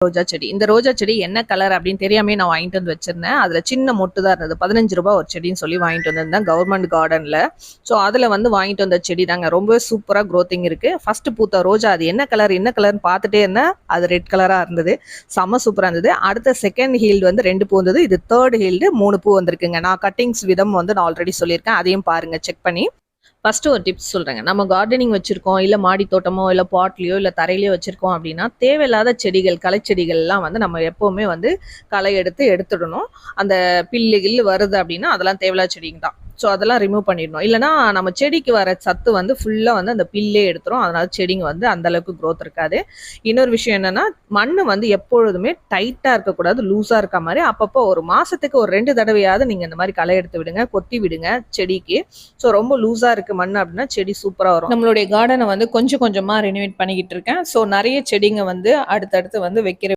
ரோஜா செடி. இந்த ரோஜா செடி என்ன கலர் அப்படின்னு தெரியாமே நான் வாங்கிட்டு வந்து வச்சிருந்தேன். அதுல சின்ன மொட்டு தான் இருந்தது. 15 ரூபாய் ஒரு செடின்னு சொல்லி வாங்கிட்டு வந்திருந்தேன் கவர்மெண்ட் கார்டன்ல. ஸோ அதுல வந்து வாங்கிட்டு வந்த செடி தாங்க. ரொம்ப சூப்பரா க்ரோத்திங் இருக்கு. ஃபர்ஸ்ட் பூத்த ரோஜா அது என்ன கலர்னு பார்த்துட்டே இருந்தேன். அது ரெட் கலரா இருந்தது. செம்ம சூப்பரா இருந்தது. அடுத்த செகண்ட் ஹீல்டு வந்து 2 பூ வந்தது. இது தேர்ட் ஹீல்டு 3 பூ வந்திருக்குங்க. நான் கட்டிங்ஸ் விதம் வந்து நான் ஆல்ரெடி சொல்லியிருக்கேன். அதையும் பாருங்க செக் பண்ணி. ஃபர்ஸ்ட் ஒரு டிப்ஸ் சொல்றேங்க. நம்ம கார்டனிங் வச்சிருக்கோம், இல்ல மாடி தோட்டமோ, இல்ல பாட்லயோ, இல்ல தரையிலயோ வச்சிருக்கோம் அப்படின்னா, தேவையில்லாத செடிகள், களைச்செடிகள் எல்லாம் வந்து நம்ம எப்பவுமே வந்து களை எடுத்துடணும். அந்த பில்லு கில்லு வருது அப்படின்னா அதெல்லாம் தேவையில்லாத செடிங்க தான். ஸோ அதெல்லாம் ரிமூவ் பண்ணிடணும். இல்லைன்னா நம்ம செடிக்கு வர சத்து வந்து ஃபுல்லா வந்து அந்த பில்லே எடுத்துரும். அதனால செடிங்க வந்து அந்த அளவுக்கு க்ரோத் இருக்காது. இன்னொரு விஷயம் என்னன்னா, மண்ணு வந்து எப்பொழுதுமே டைட்டா இருக்கக்கூடாது, லூஸா இருக்க மாதிரி அப்பப்போ ஒரு மாசத்துக்கு ஒரு 2 தடவையாவது நீங்க இந்த மாதிரி களை எடுத்து விடுங்க, கொத்தி விடுங்க செடிக்கு. ஸோ ரொம்ப லூஸா இருக்கு மண் அப்படின்னா செடி சூப்பரா வரும். நம்மளுடைய கார்டனை வந்து கொஞ்சம் கொஞ்சமா ரெனோவேட் பண்ணிக்கிட்டு இருக்கேன். ஸோ நிறைய செடிங்க வந்து அடுத்தடுத்து வந்து வைக்கிற